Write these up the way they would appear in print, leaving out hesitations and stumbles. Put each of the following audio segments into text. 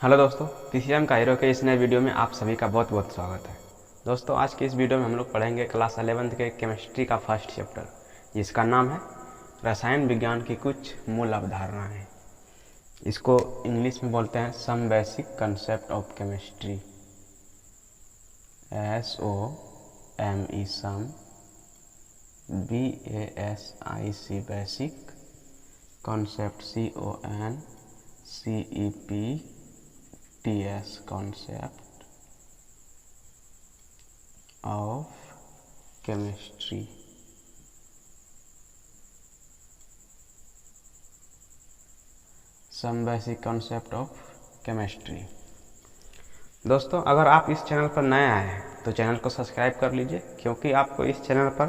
Hello दोस्तों, PCM का hero के इस नए वीडियो में आप सभी का बहुत बहुत स्वागत है। दोस्तों, आज की इस वीडियो में हम लोग पढ़ेंगे क्लास 11th के केमिस्ट्री का फर्स्ट चैप्टर, जिसका नाम है रसायन विज्ञान की कुछ मूल अवधारणाएं। इसको इंग्लिश में बोलते हैं some basic concept of chemistry, SOME some, BASIC basic, concept CONCEPTS concept of chemistry। Some basic concept of chemistry. दोस्तों, अगर आप इस चैनल पर नए आए हैं तो चैनल को सब्सक्राइब कर लीजिए, क्योंकि आपको इस चैनल पर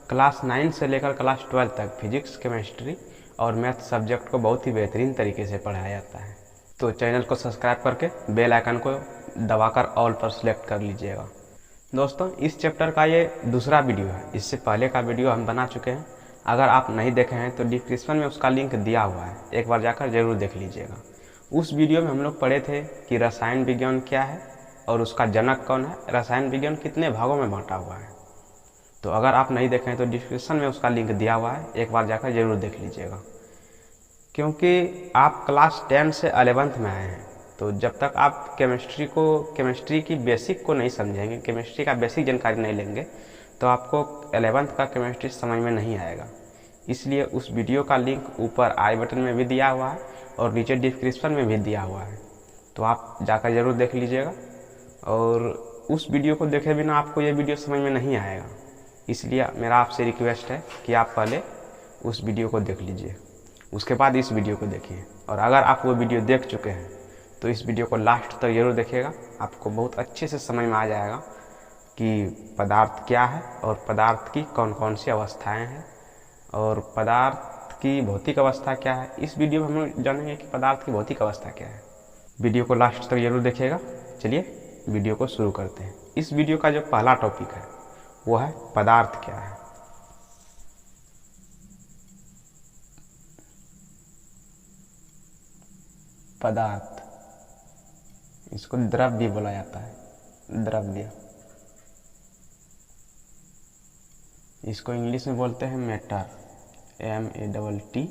क्लास 9 से लेकर क्लास 12 तक फिजिक्स, केमिस्ट्री और मैथ सब्जेक्ट को बहुत ही बेहतरीन तरीके से पढ़ाया जाता है। तो चैनल को सब्सक्राइब करके बेल आइकन को दबाकर ऑल पर सिलेक्ट कर लीजिएगा। दोस्तों, इस चैप्टर का ये दूसरा वीडियो है। इससे पहले का वीडियो हम बना चुके हैं। अगर आप नहीं देखे हैं तो डिस्क्रिप्शन में उसका लिंक दिया हुआ है, एक बार जाकर जरूर देख लीजिएगा। उस वीडियो में हम लोग पढ़े थे कि रसायन विज्ञान क्या है और उसका जनक कौन है, रसायन विज्ञान कितने भागों में बांटा हुआ है। तो अगर आप नहीं देखे हैं तो डिस्क्रिप्शन में उसका लिंक दिया हुआ है, एक बार जाकर जरूर देख लीजिएगा। क्योंकि आप क्लास 10 से 11th में आए हैं, तो जब तक आप केमिस्ट्री की बेसिक को नहीं समझेंगे, केमिस्ट्री का बेसिक जानकारी नहीं लेंगे, तो आपको 11th का केमिस्ट्री समझ में नहीं आएगा। इसलिए उस वीडियो का लिंक ऊपर आई बटन में भी दिया हुआ है और नीचे डिस्क्रिप्शन में भी दिया हुआ है, तो आप जाकर ज़रूर देख लीजिएगा। और उस वीडियो को देखे बिना आपको ये वीडियो समझ में नहीं आएगा। इसलिए मेरा आपसे रिक्वेस्ट है कि आप पहले उस वीडियो को देख लीजिए, उसके बाद इस वीडियो को देखिए। और अगर आप वो वीडियो देख चुके हैं तो इस वीडियो को लास्ट तक जरूर देखिएगा। आपको बहुत अच्छे से समझ में आ जाएगा कि पदार्थ क्या है और पदार्थ की कौन कौन सी अवस्थाएं हैं और पदार्थ की भौतिक अवस्था क्या है। इस वीडियो में हम लोग जानेंगे कि पदार्थ की भौतिक अवस्था क्या है। वीडियो को लास्ट तक जरूर देखिएगा। चलिए वीडियो को शुरू करते हैं। इस वीडियो का जो पहला टॉपिक है वो है पदार्थ क्या है। पदार्थ, इसको द्रव्य भी बोला जाता है, द्रव्य। इसको इंग्लिश में बोलते हैं मैटर, MATTER।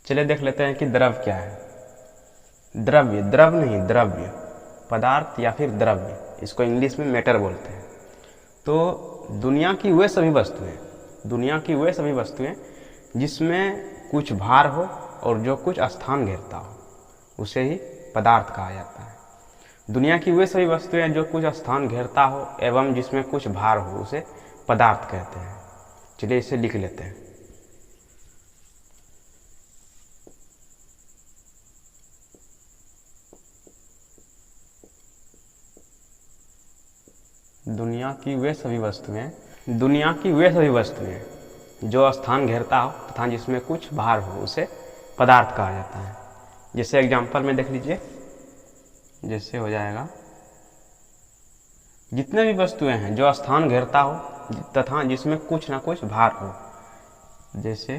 चलिए देख लेते हैं कि द्रव्य क्या है। द्रव्य, द्रव नहीं, द्रव्य, पदार्थ या फिर द्रव्य, इसको इंग्लिश में मैटर बोलते हैं। तो दुनिया की वे सभी वस्तुएं जिसमें कुछ भार हो और जो कुछ स्थान घेरता हो, उसे ही पदार्थ कहा जाता है। दुनिया की वे सभी वस्तुएं जो कुछ स्थान घेरता हो एवं जिसमें कुछ भार हो, उसे पदार्थ कहते हैं। चलिए इसे लिख लेते हैं। दुनिया की वे सभी वस्तुएं जो स्थान घेरता हो तथा जिसमें कुछ भार हो, उसे पदार्थ कहा जाता है। जैसे एग्जांपल में देख लीजिए, जैसे हो जाएगा, जितने भी वस्तुएं हैं जो स्थान घेरता हो तथा जिसमें कुछ ना कुछ भार हो, जैसे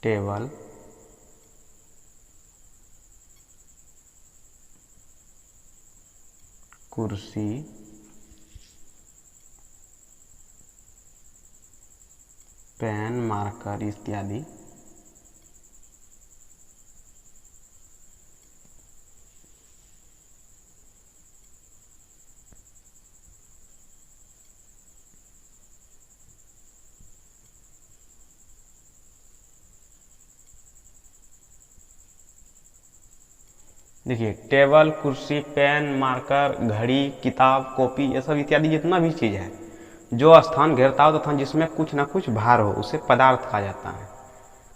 टेबल, कुर्सी, पेन, मार्कर इत्यादि। देखिए, टेबल, कुर्सी, पेन, मार्कर, घड़ी, किताब, कॉपी, ये सब इत्यादि जितना भी चीज़ है जो स्थान घेरता हो तथा जिसमें कुछ ना कुछ भार हो, उसे पदार्थ कहा जाता है।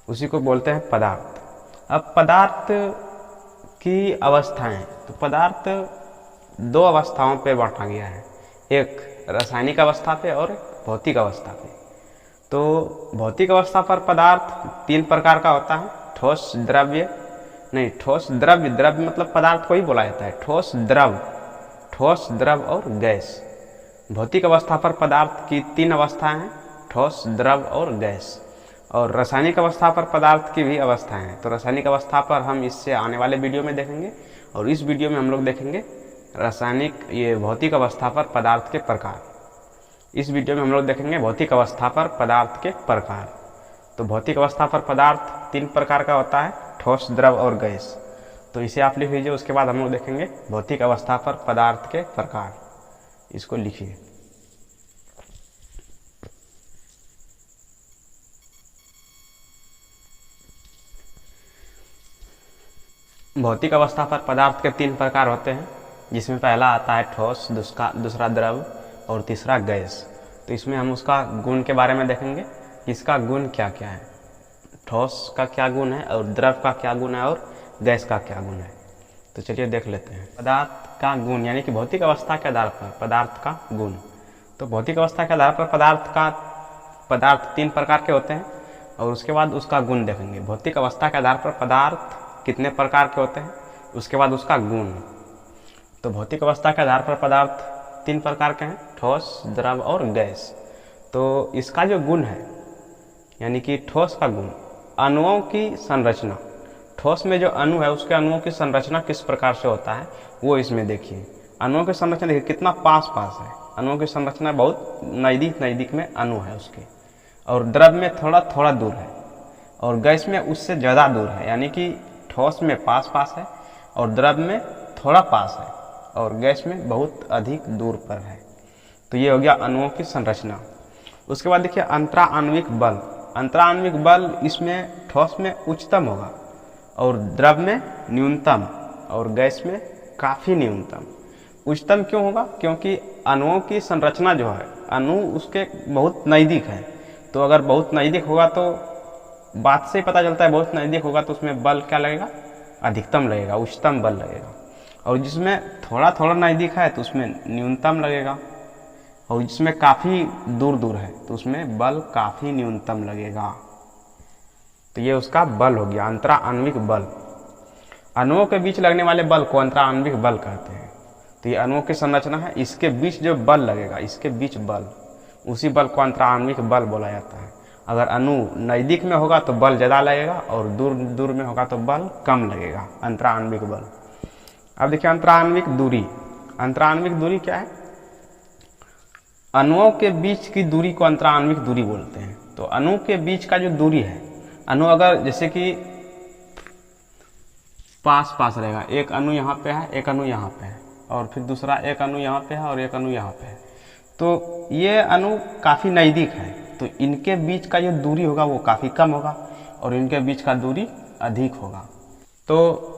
उसी को बोलते हैं पदार्थ। अब पदार्थ की अवस्थाएं, तो पदार्थ दो अवस्थाओं पे बांटा गया है, एक रासायनिक अवस्था पे और एक भौतिक अवस्था पे। तो भौतिक अवस्था पर पदार्थ 3 प्रकार का होता है, ठोस, द्रव्य, नहीं ठोस, द्रव्य, द्रव्य मतलब पदार्थ को ही बोला जाता है, ठोस, द्रव और गैस। भौतिक अवस्था पर पदार्थ की 3 अवस्थाएं हैं, ठोस, द्रव और गैस। और रासायनिक अवस्था पर पदार्थ की भी अवस्थाएं हैं। तो रासायनिक अवस्था पर हम इससे आने वाले वीडियो में देखेंगे, और इस वीडियो में हम लोग देखेंगे भौतिक अवस्था पर पदार्थ के प्रकार। इस वीडियो में हम लोग देखेंगे भौतिक अवस्था पर पदार्थ के प्रकार। तो भौतिक अवस्था पर पदार्थ 3 प्रकार का होता है, ठोस, द्रव और गैस। तो इसे आप लिख लीजिए। उसके बाद हम लोग देखेंगे भौतिक अवस्था पर पदार्थ के प्रकार। इसको लिखिए। भौतिक अवस्था पर पदार्थ के 3 प्रकार होते हैं, जिसमें पहला आता है ठोस, दूसरा द्रव और तीसरा गैस। तो इसमें हम उसका गुण के बारे में देखेंगे कि इसका गुण क्या क्या है, ठोस का क्या गुण है और द्रव का क्या गुण है और गैस का क्या गुण है। तो चलिए देख लेते हैं। पदार्थ का गुण यानी कि भौतिक अवस्था के आधार पर पदार्थ का गुण। तो भौतिक अवस्था के आधार पर पदार्थ 3 प्रकार के होते हैं, और उसके बाद उसका गुण देखेंगे। भौतिक अवस्था के आधार पर पदार्थ कितने प्रकार के होते हैं, उसके बाद उसका गुण। तो भौतिक अवस्था के आधार पर पदार्थ 3 प्रकार के हैं, ठोस, द्रव और गैस। तो इसका जो गुण है यानी कि ठोस का गुण, अणुओं की संरचना। ठोस में जो अणु है उसके अणुओं की संरचना किस प्रकार से होता है वो इसमें देखिए। अणुओं की संरचना देखिए कितना पास पास है, अणुओं की संरचना बहुत नज़दीक में अणु है उसके। और द्रव में थोड़ा थोड़ा दूर है, और गैस में उससे ज़्यादा दूर है। यानी कि ठोस में पास पास है और द्रव में थोड़ा पास है, और गैस में बहुत अधिक दूर पर है। तो ये हो गया अणुओं की संरचना। उसके बाद देखिए अंतराण्विक बल। अंतराण्विक बल इसमें ठोस में उच्चतम होगा, और द्रव में न्यूनतम, और गैस में काफ़ी न्यूनतम। उच्चतम क्यों होगा? क्योंकि अणुओं की संरचना जो है, अणु उसके बहुत नज़दीक है। तो अगर बहुत नज़दीक होगा तो बात से ही पता चलता है, बहुत नज़दीक होगा तो उसमें बल क्या लगेगा? अधिकतम लगेगा, उच्चतम बल लगेगा। और जिसमें थोड़ा थोड़ा नज़दीक है तो उसमें न्यूनतम लगेगा, और जिसमें काफ़ी दूर दूर है तो उसमें बल काफ़ी न्यूनतम लगेगा। तो ये उसका बल हो गया, अंतराण्विक बल। अणुओं के बीच लगने वाले बल को अंतराण्विक बल कहते हैं। तो ये अणुओं की संरचना है, इसके बीच जो बल लगेगा, इसके बीच बल, उसी बल को अंतराण्विक बल बोला जाता है। अगर अणु नज़दीक में होगा तो बल ज़्यादा लगेगा, और दूर दूर में होगा तो बल कम लगेगा, अंतराण्विक बल। अब देखिए अंतराण्विक दूरी। अंतराण्विक दूरी क्या है? अणुओं के बीच की दूरी को अंतराण्विक दूरी बोलते हैं। तो अणु के बीच का जो दूरी है, अणु अगर जैसे कि पास पास रहेगा, एक अणु यहाँ पे है, एक अणु यहाँ पे है, और फिर दूसरा एक अणु यहाँ पे है और एक अणु यहाँ पे है, तो ये अणु काफ़ी नज़दीक है। तो इनके बीच का जो दूरी होगा वो काफ़ी कम होगा, और इनके बीच का दूरी अधिक होगा। तो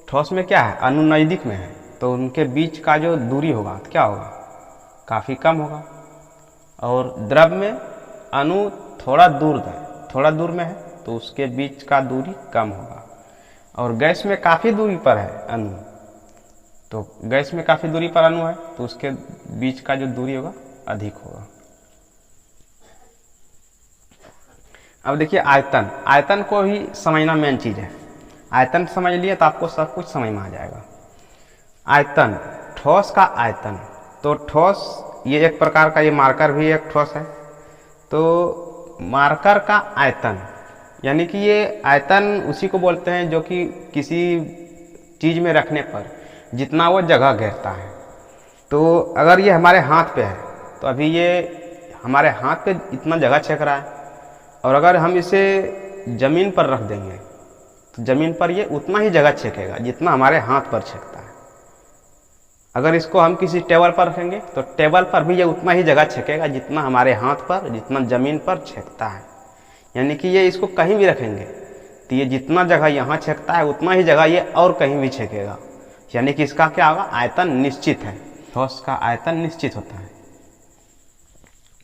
ठोस में क्या है? अणु नज़दीक में है तो उनके बीच का जो दूरी होगा तो क्या होगा? काफ़ी कम होगा। और द्रव में अणु थोड़ा दूर में है तो उसके बीच का दूरी कम होगा। और गैस में काफ़ी दूरी पर है अणु, तो गैस में काफ़ी दूरी पर अणु है तो उसके बीच का जो दूरी होगा अधिक होगा। अब देखिए आयतन। आयतन को ही समझना मेन चीज़ है। आयतन समझ लिए तो आपको सब कुछ समझ में आ जाएगा। आयतन, ठोस का आयतन। तो ठोस ये एक प्रकार का, ये मार्कर भी एक ठोस है। तो मार्कर का आयतन यानी कि ये आयतन उसी को बोलते हैं जो कि किसी चीज़ में रखने पर जितना वो जगह घेरता है। तो अगर ये हमारे हाथ पे है तो अभी ये हमारे हाथ पे इतना जगह छेक रहा है, और अगर हम इसे ज़मीन पर रख देंगे तो ज़मीन पर ये उतना ही जगह छेकेगा जितना हमारे हाथ पर छेकता है। अगर इसको हम किसी टेबल पर रखेंगे तो टेबल पर भी ये उतना ही जगह छेकेगा जितना हमारे हाथ पर, जितना ज़मीन पर छेकता है। यानी कि ये इसको कहीं भी रखेंगे तो ये जितना जगह यहाँ छेकता है उतना ही जगह ये और कहीं भी छेकेगा। यानी कि इसका क्या होगा? आयतन निश्चित है। ठोस का आयतन निश्चित होता है।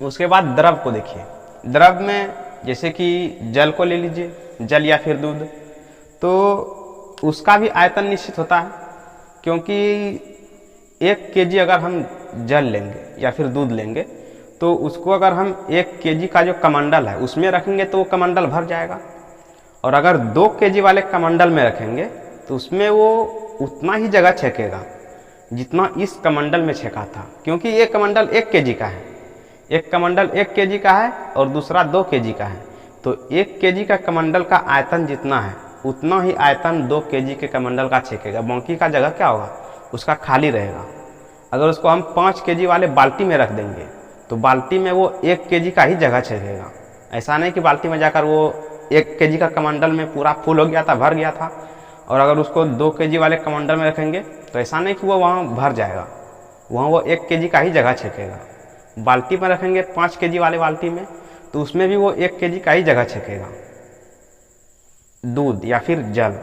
उसके बाद द्रव को देखिए। द्रव में जैसे कि जल को ले लीजिए, जल या फिर दूध, तो उसका भी आयतन निश्चित होता है। क्योंकि 1 केजी अगर हम जल लेंगे या फिर दूध लेंगे तो उसको अगर हम 1 केजी का जो कमंडल है उसमें रखेंगे तो वो कमंडल भर जाएगा, और अगर 2 केजी वाले कमंडल में रखेंगे तो उसमें वो उतना ही जगह छेकेगा जितना इस कमंडल में छेका था। क्योंकि ये कमंडल 1 केजी का है, एक कमंडल 1 केजी का है और दूसरा 2 केजी का है, तो 1 केजी का कमंडल का आयतन जितना है उतना ही आयतन 2 केजी के कमंडल का छेकेगा। बाकी का जगह क्या होगा, उसका खाली रहेगा। अगर उसको हम 5 केजी वाले बाल्टी में रख देंगे तो बाल्टी में वो 1 केजी का ही जगह छेकेगा। ऐसा नहीं कि बाल्टी में जाकर वो 1 केजी का कमंडल में पूरा फुल हो गया था, भर गया था, और अगर उसको 2 केजी वाले कमंडल में रखेंगे तो ऐसा नहीं कि वो वहाँ भर जाएगा, वहाँ वो 1 केजी का ही जगह छेकेगा। बाल्टी में रखेंगे 5 केजी वाले बाल्टी में तो उसमें भी वो 1 केजी का ही जगह छेकेगा दूध या फिर जल।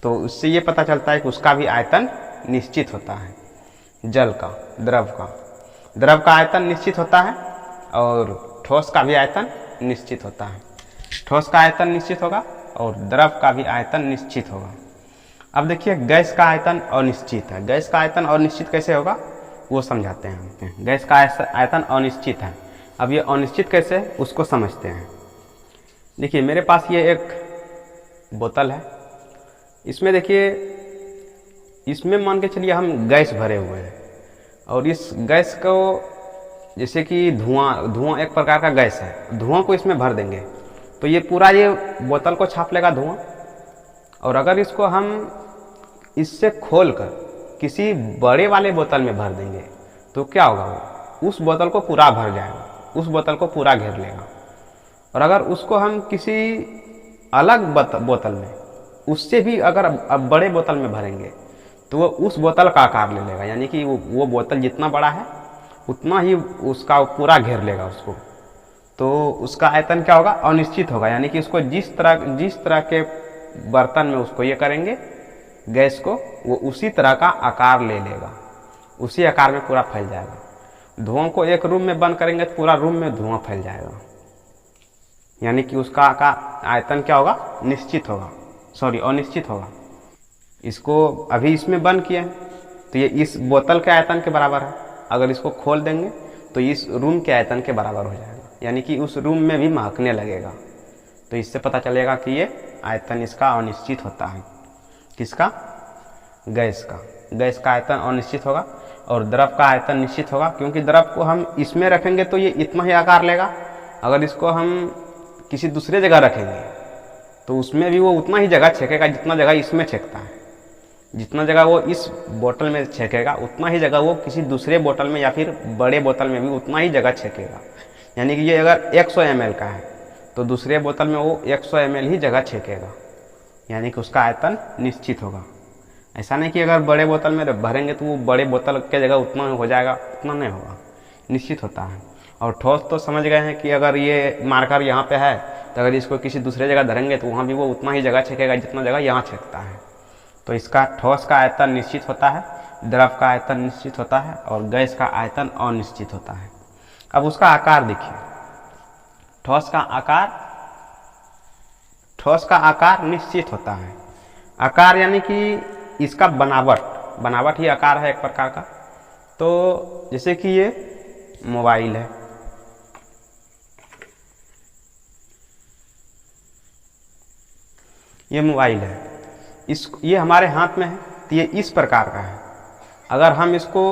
तो उससे ये पता चलता है कि उसका भी आयतन निश्चित होता है। जल का, द्रव का आयतन निश्चित होता है और ठोस का भी आयतन निश्चित होता है। ठोस का आयतन निश्चित होगा और द्रव का भी आयतन निश्चित होगा। अब देखिए गैस का आयतन अनिश्चित है। गैस का आयतन अनिश्चित कैसे होगा वो समझाते हैं। गैस का आयतन अनिश्चित है। अब ये अनिश्चित कैसे है उसको समझते हैं। देखिए मेरे पास ये एक बोतल है, इसमें देखिए, इसमें मान के चलिए हम गैस भरे हुए हैं और इस गैस को, जैसे कि धुआं एक प्रकार का गैस है, धुआं को इसमें भर देंगे तो ये पूरा ये बोतल को छाप लेगा धुआं। और अगर इसको हम इससे खोलकर किसी बड़े वाले बोतल में भर देंगे तो क्या होगा, वो उस बोतल को पूरा भर जाएगा, उस बोतल को पूरा घेर लेगा। और अगर उसको हम किसी अलग बोतल में, उससे भी अगर अब बड़े बोतल में भरेंगे तो वो उस बोतल का आकार ले लेगा, यानी कि वो बोतल जितना बड़ा है उतना ही उसका पूरा घेर लेगा उसको। तो उसका आयतन क्या होगा, अनिश्चित होगा। यानी कि उसको जिस तरह के बर्तन में उसको ये करेंगे गैस को, वो उसी तरह का आकार ले लेगा, उसी आकार में पूरा फैल जाएगा। धुआं को एक रूम में बंद करेंगे तो पूरा रूम में धुआं फैल जाएगा, यानी कि उसका आयतन क्या होगा, अनिश्चित होगा। इसको अभी इसमें बंद किया तो ये इस बोतल के आयतन के बराबर है। अगर इसको खोल देंगे तो इस रूम के आयतन के बराबर हो जाएगा, यानी कि उस रूम में भी महकने लगेगा। तो इससे पता चलेगा कि ये आयतन इसका अनिश्चित होता है। किसका, गैस का आयतन अनिश्चित होगा और द्रव का आयतन निश्चित होगा, क्योंकि द्रव को हम इसमें रखेंगे तो ये इतना ही आकार लेगा। अगर इसको हम किसी दूसरे जगह रखेंगे तो उसमें भी वो उतना ही जगह छेकेगा जितना जगह इसमें छेकता है। जितना जगह वो इस बोतल में छेकेगा उतना ही जगह वो किसी दूसरे बोतल में या फिर बड़े बोतल में भी उतना ही जगह छेकेगा। यानी कि ये अगर 100 ml का है तो दूसरे बोतल में वो 100 ml ही जगह छेकेगा, यानी कि उसका आयतन निश्चित होगा। ऐसा नहीं कि अगर बड़े बोतल में भरेंगे तो वो बड़े बोतल के जगह उतना हो जाएगा, उतना नहीं होगा, निश्चित होता है। और ठोस तो समझ गए हैं कि अगर ये मार्कर यहाँ पे है तो अगर इसको किसी दूसरे जगह धरेंगे तो वहाँ भी वो उतना ही जगह छेकेगा जितना जगह यहाँ छेकता है। तो इसका ठोस का आयतन निश्चित होता है, द्रव का आयतन निश्चित होता है और गैस का आयतन अनिश्चित होता है। अब उसका आकार देखिए, ठोस का आकार निश्चित होता है। आकार यानी कि इसका बनावट ही आकार है एक प्रकार का। तो जैसे कि ये मोबाइल है, ये हमारे हाथ में है तो ये इस प्रकार का है। अगर हम इसको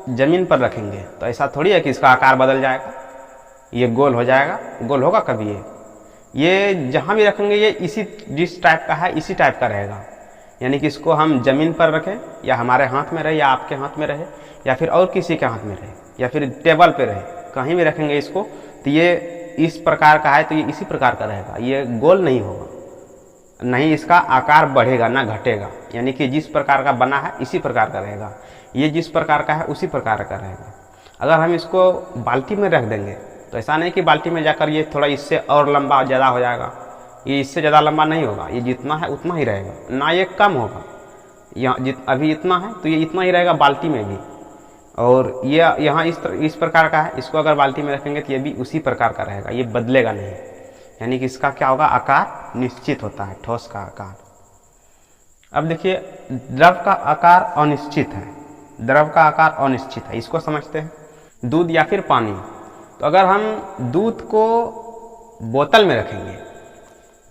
ज़मीन पर रखेंगे तो ऐसा थोड़ी है कि इसका आकार बदल जाएगा, ये गोल हो जाएगा, गोल होगा कभी ये जहाँ भी रखेंगे ये जिस टाइप का है इसी टाइप का रहेगा। यानी कि इसको हम ज़मीन पर रखें या हमारे हाथ में रहे या आपके हाथ में रहे या फिर और किसी के हाथ में रहे या फिर टेबल पे रहे, कहीं भी रखेंगे इसको तो ये इस प्रकार का है तो ये इसी प्रकार का रहेगा, ये गोल नहीं होगा, नहीं इसका आकार बढ़ेगा ना घटेगा। यानी कि जिस प्रकार का बना है इसी प्रकार का रहेगा, ये जिस प्रकार का है उसी प्रकार का रहेगा। अगर हम इसको बाल्टी में रख देंगे तो ऐसा नहीं कि बाल्टी में जाकर ये थोड़ा इससे और लंबा ज़्यादा हो जाएगा, ये इससे ज़्यादा लंबा नहीं होगा, ये जितना है उतना ही रहेगा, ना ये कम होगा। अभी इतना है तो ये इतना ही रहेगा बाल्टी में भी, और ये यहाँ इस प्रकार का है, इसको अगर बाल्टी में रखेंगे तो ये भी उसी प्रकार का रहेगा, ये बदलेगा नहीं। यानी कि इसका क्या होगा, आकार निश्चित होता है, ठोस का आकार। अब देखिए द्रव का आकार अनिश्चित है, इसको समझते हैं। दूध या फिर पानी, तो अगर हम दूध को बोतल में रखेंगे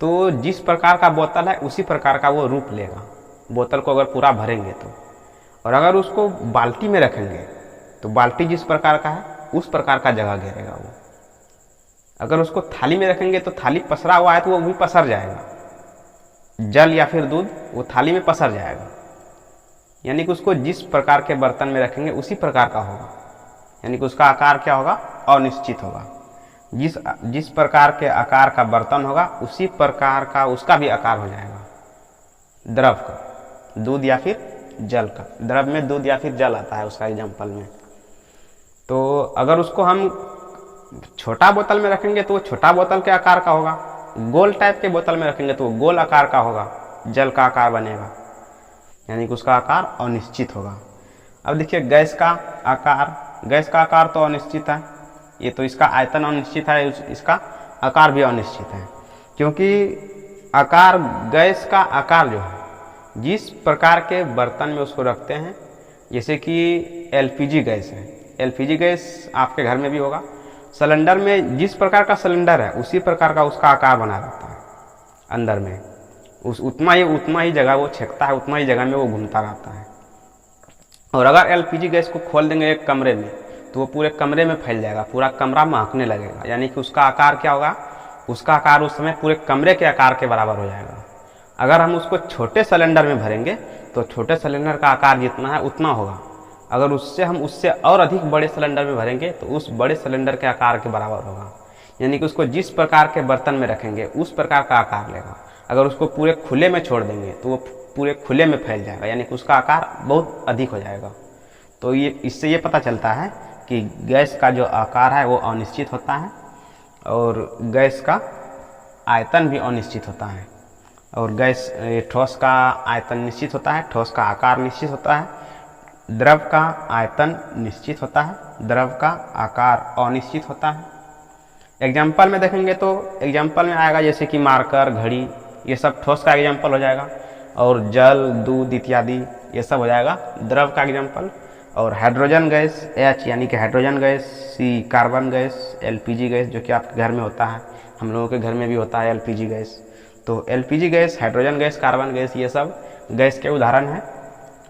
तो जिस प्रकार का बोतल है उसी प्रकार का वो रूप लेगा, बोतल को अगर पूरा भरेंगे तो। और अगर उसको बाल्टी में रखेंगे तो बाल्टी जिस प्रकार का है उस प्रकार का जगह घेरेगा वो। अगर उसको थाली में रखेंगे तो थाली पसरा हुआ है तो वो भी पसर जाएगा, जल या फिर दूध वो थाली में पसर जाएगा। यानी कि उसको जिस प्रकार के बर्तन में रखेंगे उसी प्रकार का होगा, यानी कि उसका आकार क्या होगा, अनिश्चित होगा। जिस प्रकार के आकार का बर्तन होगा उसी प्रकार का उसका भी आकार हो जाएगा, द्रव का, दूध या फिर जल का। द्रव में दूध या फिर जल आता है उसका एग्जाम्पल में। तो अगर उसको हम छोटा बोतल में रखेंगे तो वो छोटा बोतल के आकार का होगा, गोल टाइप के बोतल में रखेंगे तो वो गोल आकार का होगा, जल का आकार बनेगा, यानी कि उसका आकार अनिश्चित होगा। अब देखिए गैस का आकार तो अनिश्चित है, ये तो इसका आयतन अनिश्चित है, इसका आकार भी अनिश्चित है, क्योंकि आकार, गैस का आकार जो है जिस प्रकार के बर्तन में उसको रखते हैं, जैसे कि एलपीजी गैस है, एलपीजी गैस आपके घर में भी होगा, सिलेंडर में जिस प्रकार का सिलेंडर है उसी प्रकार का उसका आकार बना रहता है अंदर में, उतना ही जगह वो छेकता है, उतना ही जगह में वो घूमता रहता है। और अगर एलपीजी गैस को खोल देंगे एक कमरे में तो वो पूरे कमरे में फैल जाएगा, पूरा कमरा महकने लगेगा, यानी कि उसका आकार क्या होगा, उसका आकार उस समय पूरे कमरे के आकार के बराबर हो जाएगा। अगर हम उसको छोटे सिलेंडर में भरेंगे तो छोटे सिलेंडर का आकार जितना है उतना होगा, अगर हम उससे और अधिक बड़े सिलेंडर में भरेंगे तो उस बड़े सिलेंडर के आकार के बराबर होगा, यानी कि उसको जिस प्रकार के बर्तन में रखेंगे उस प्रकार का आकार लेगा। अगर उसको पूरे खुले में छोड़ देंगे तो वो पूरे खुले में फैल जाएगा, यानी कि उसका आकार बहुत अधिक हो जाएगा। तो इससे ये पता चलता है कि गैस का जो आकार है वो अनिश्चित होता है और गैस का आयतन भी अनिश्चित होता है। और ठोस का आयतन निश्चित होता है, ठोस का आकार निश्चित होता है, द्रव का आयतन निश्चित होता है, द्रव का आकार अनिश्चित होता है। एग्जाम्पल में देखेंगे तो एग्जाम्पल में आएगा जैसे कि मार्कर, घड़ी, ये सब ठोस का एग्जाम्पल हो जाएगा, और जल, दूध इत्यादि ये सब हो जाएगा द्रव का एग्जाम्पल। और हाइड्रोजन गैस H यानी कि hydrogen gas, C carbon gas, LPG gas जो कि आपके घर में होता है, हम लोगों के घर में भी होता है LPG गैस। तो LPG gas, hydrogen gas, carbon gas ये सब गैस के उदाहरण हैं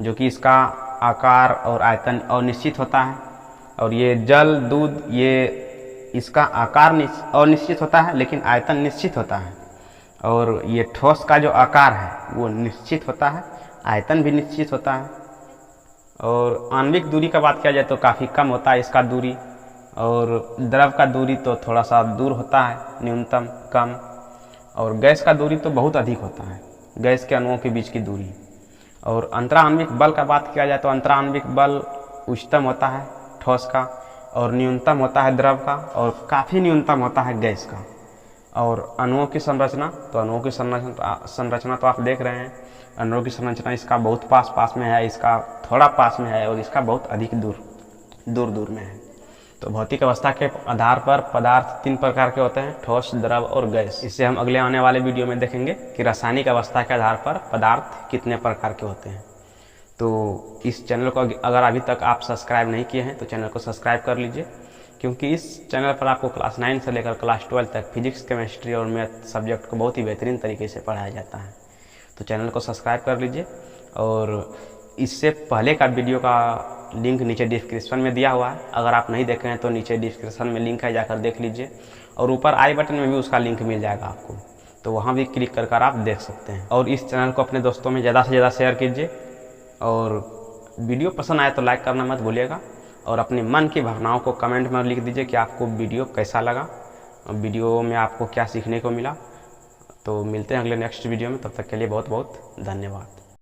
जो कि इसका आकार और आयतन अनिश्चित होता है। और ये जल, दूध, ये इसका आकार अनिश्चित होता है लेकिन आयतन निश्चित होता है। और ये ठोस का जो आकार है वो निश्चित होता है, आयतन भी निश्चित होता है। और आणविक दूरी का बात किया जाए तो काफ़ी कम होता है इसका दूरी, और द्रव का दूरी तो थोड़ा सा दूर होता है, न्यूनतम कम। और गैस का दूरी तो बहुत अधिक होता है, गैस के अणुओं के बीच की दूरी। और अंतराण्विक बल का बात किया जाए तो अंतराण्विक बल उच्चतम होता है ठोस का, और न्यूनतम होता है द्रव का, और काफ़ी न्यूनतम होता है गैस का। और अणुओं की संरचना, तो अणुओं की संरचना तो आप देख रहे हैं, अणुओं की संरचना इसका बहुत पास में है, इसका थोड़ा पास में है, और इसका बहुत अधिक दूर में है। तो भौतिक अवस्था के आधार पर पदार्थ 3 प्रकार के होते हैं, ठोस, द्रव और गैस। इससे हम अगले आने वाले वीडियो में देखेंगे कि रासायनिक अवस्था के आधार पर पदार्थ कितने प्रकार के होते हैं। तो इस चैनल को अगर अभी तक आप सब्सक्राइब नहीं किए हैं तो चैनल को सब्सक्राइब कर लीजिए, क्योंकि इस चैनल पर आपको क्लास 9 से लेकर क्लास 12 तक फिजिक्स, केमिस्ट्री और मैथ सब्जेक्ट को बहुत ही बेहतरीन तरीके से पढ़ाया जाता है। तो चैनल को सब्सक्राइब कर लीजिए। और इससे पहले का वीडियो का लिंक नीचे डिस्क्रिप्शन में दिया हुआ है, अगर आप नहीं देखे हैं तो नीचे डिस्क्रिप्शन में लिंक है, जाकर देख लीजिए। और ऊपर आई बटन में भी उसका लिंक मिल जाएगा आपको, तो वहाँ भी क्लिक कर आप देख सकते हैं। और इस चैनल को अपने दोस्तों में ज़्यादा से ज़्यादा शेयर कीजिए, और वीडियो पसंद आए तो लाइक करना मत भूलिएगा। और अपने मन की भावनाओं को कमेंट में लिख दीजिए कि आपको वीडियो कैसा लगा, वीडियो में आपको क्या सीखने को मिला। तो मिलते हैं अगले नेक्स्ट वीडियो में, तब तक के लिए बहुत बहुत धन्यवाद।